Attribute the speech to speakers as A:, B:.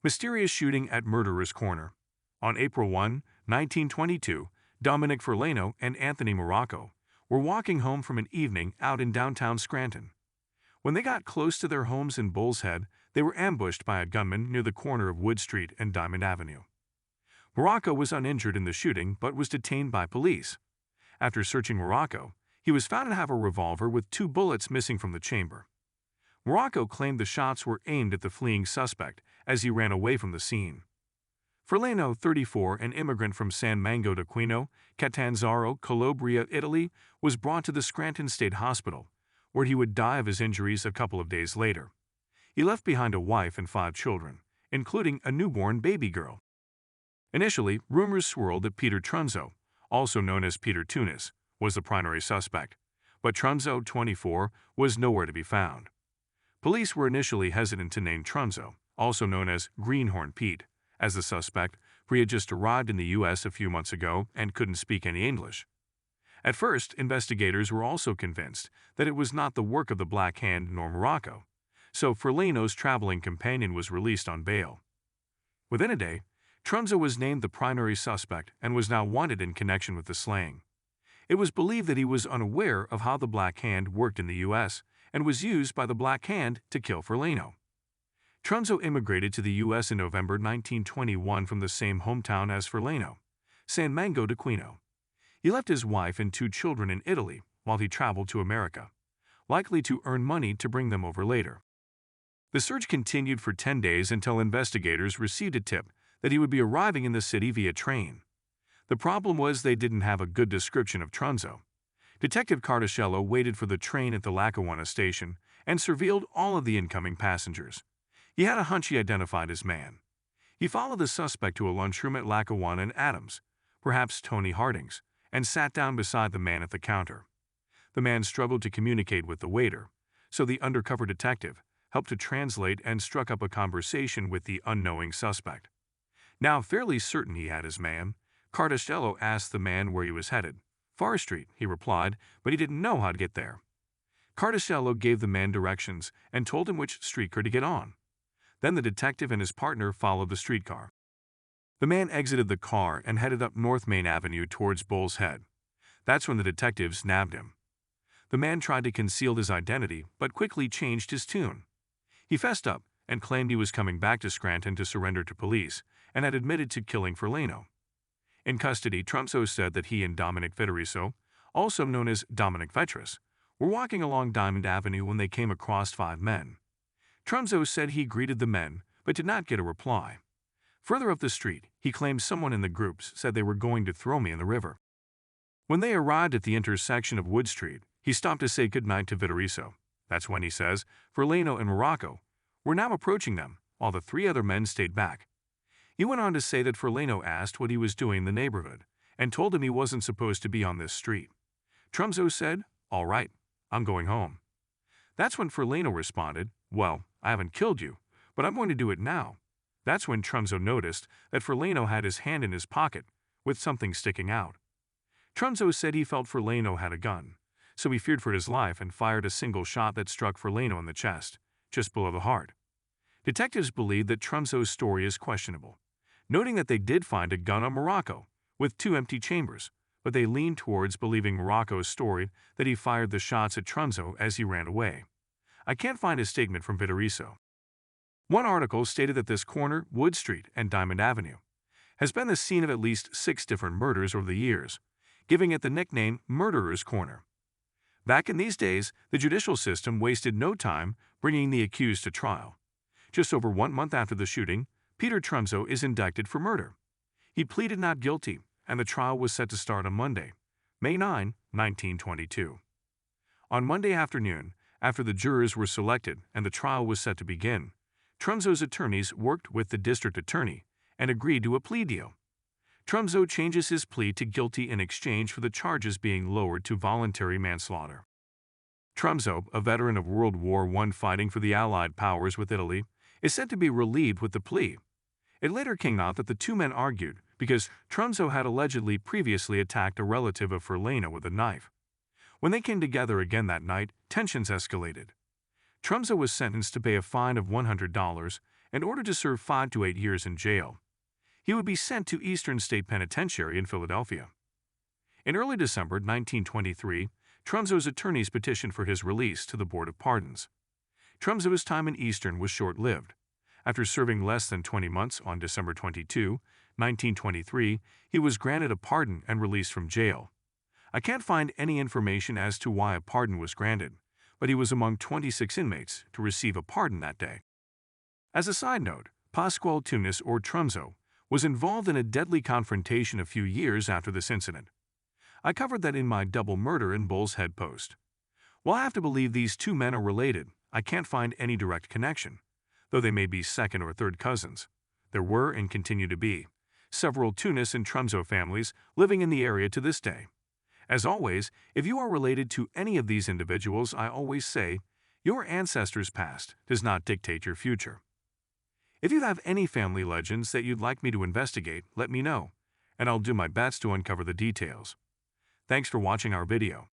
A: Mysterious shooting at Murderer's Corner. On April 1, 1922, Dominic Ferlano and Anthony Morocco were walking home from an evening out in downtown Scranton. When they got close to their homes in Bull's Head, they were ambushed by a gunman near the corner of Wood Street and Diamond Avenue. Morocco was uninjured in the shooting but was detained by police. After searching Morocco, he was found to have a revolver with 2 bullets missing from the chamber. Morocco claimed the shots were aimed at the fleeing suspect as he ran away from the scene. Ferlano, 34, an immigrant from San Mango d'Aquino, Catanzaro, Calabria, Italy, was brought to the Scranton State Hospital, where he would die of his injuries a couple of days later. He left behind a wife and 5 children, including a newborn baby girl. Initially, rumors swirled that Peter Trunzo, also known as Peter Tunis, was the primary suspect, but Trunzo, 24, was nowhere to be found. Police were initially hesitant to name Trunzo, also known as Greenhorn Pete, as the suspect, for he had just arrived in the U.S. a few months ago and couldn't speak any English. At first, investigators were also convinced that it was not the work of the Black Hand nor Morocco, so Ferlano's traveling companion was released on bail. Within a day, Trunzo was named the primary suspect and was now wanted in connection with the slaying. It was believed that he was unaware of how the Black Hand worked in the U.S. and was used by the Black Hand to kill Ferlano. Trunzo immigrated to the U.S. in November 1921 from the same hometown as Ferlano, San Mango d'Aquino. He left his wife and 2 children in Italy while he traveled to America, likely to earn money to bring them over later. The search continued for 10 days until investigators received a tip that he would be arriving in the city via train. The problem was they didn't have a good description of Trunzo. Detective Carticello waited for the train at the Lackawanna station and surveilled all of the incoming passengers. He had a hunch he identified his man. He followed the suspect to a lunchroom at Lackawanna and Adams, perhaps Tony Harding's, and sat down beside the man at the counter. The man struggled to communicate with the waiter, so the undercover detective helped to translate and struck up a conversation with the unknowing suspect. Now fairly certain he had his man, Carticello asked the man where he was headed. Far Street, he replied, but he didn't know how to get there. Carticello gave the man directions and told him which streetcar to get on. Then the detective and his partner followed the streetcar. The man exited the car and headed up North Main Avenue towards Bull's Head. That's when the detectives nabbed him. The man tried to conceal his identity, but quickly changed his tune. He fessed up and claimed he was coming back to Scranton to surrender to police and had admitted to killing Ferlano. In custody, Trunzo said that he and Dominic Federico, also known as Dominic Vetras, were walking along Diamond Avenue when they came across 5 men. Trunzo said he greeted the men, but did not get a reply. Further up the street, he claimed someone in the groups said they were going to throw me in the river. When they arrived at the intersection of Wood Street, he stopped to say goodnight to Federico. That's when, he says, Ferlano and Morocco were now approaching them, while the 3 other men stayed back. He went on to say that Ferlano asked what he was doing in the neighborhood, and told him he wasn't supposed to be on this street. Trunzo said, "All right, I'm going home." That's when Ferlano responded, "Well, I haven't killed you, but I'm going to do it now." That's when Trunzo noticed that Ferlano had his hand in his pocket, with something sticking out. Trunzo said he felt Ferlano had a gun, so he feared for his life and fired a single shot that struck Ferlano in the chest, just below the heart. Detectives believe that Trunzo's story is questionable, noting that they did find a gun on Morocco, with 2 empty chambers, but they leaned towards believing Morocco's story that he fired the shots at Trunzo as he ran away. I can't find a statement from Federico. One article stated that this corner, Wood Street and Diamond Avenue, has been the scene of at least 6 different murders over the years, giving it the nickname Murderer's Corner. Back in these days, the judicial system wasted no time bringing the accused to trial. Just over 1 month after the shooting, Peter Trunzo is indicted for murder. He pleaded not guilty, and the trial was set to start on Monday, May 9, 1922. On Monday afternoon, after the jurors were selected and the trial was set to begin, Trunzo's attorneys worked with the district attorney and agreed to a plea deal. Trunzo changes his plea to guilty in exchange for the charges being lowered to voluntary manslaughter. Trunzo, a veteran of World War I fighting for the Allied powers with Italy, is said to be relieved with the plea. It later came out that the 2 men argued because Trunzo had allegedly previously attacked a relative of Ferlano with a knife. When they came together again that night, tensions escalated. Trunzo was sentenced to pay a fine of $100 in order to serve 5 to 8 years in jail. He would be sent to Eastern State Penitentiary in Philadelphia. In early December 1923, Trumzo's attorneys petitioned for his release to the Board of Pardons. Trumzo's time in Eastern was short-lived. After serving less than 20 months on December 22, 1923, he was granted a pardon and released from jail. I can't find any information as to why a pardon was granted, but he was among 26 inmates to receive a pardon that day. As a side note, Pascual Tunis, or Trumzo, was involved in a deadly confrontation a few years after this incident. I covered that in my double murder in Bull's Head post. While I have to believe these two men are related, I can't find any direct connection, though they may be second or third cousins. There were, and continue to be, several Tunis and Trumzo families living in the area to this day. As always, if you are related to any of these individuals, I always say, your ancestors' past does not dictate your future. If you have any family legends that you'd like me to investigate, let me know, and I'll do my best to uncover the details. Thanks for watching our video.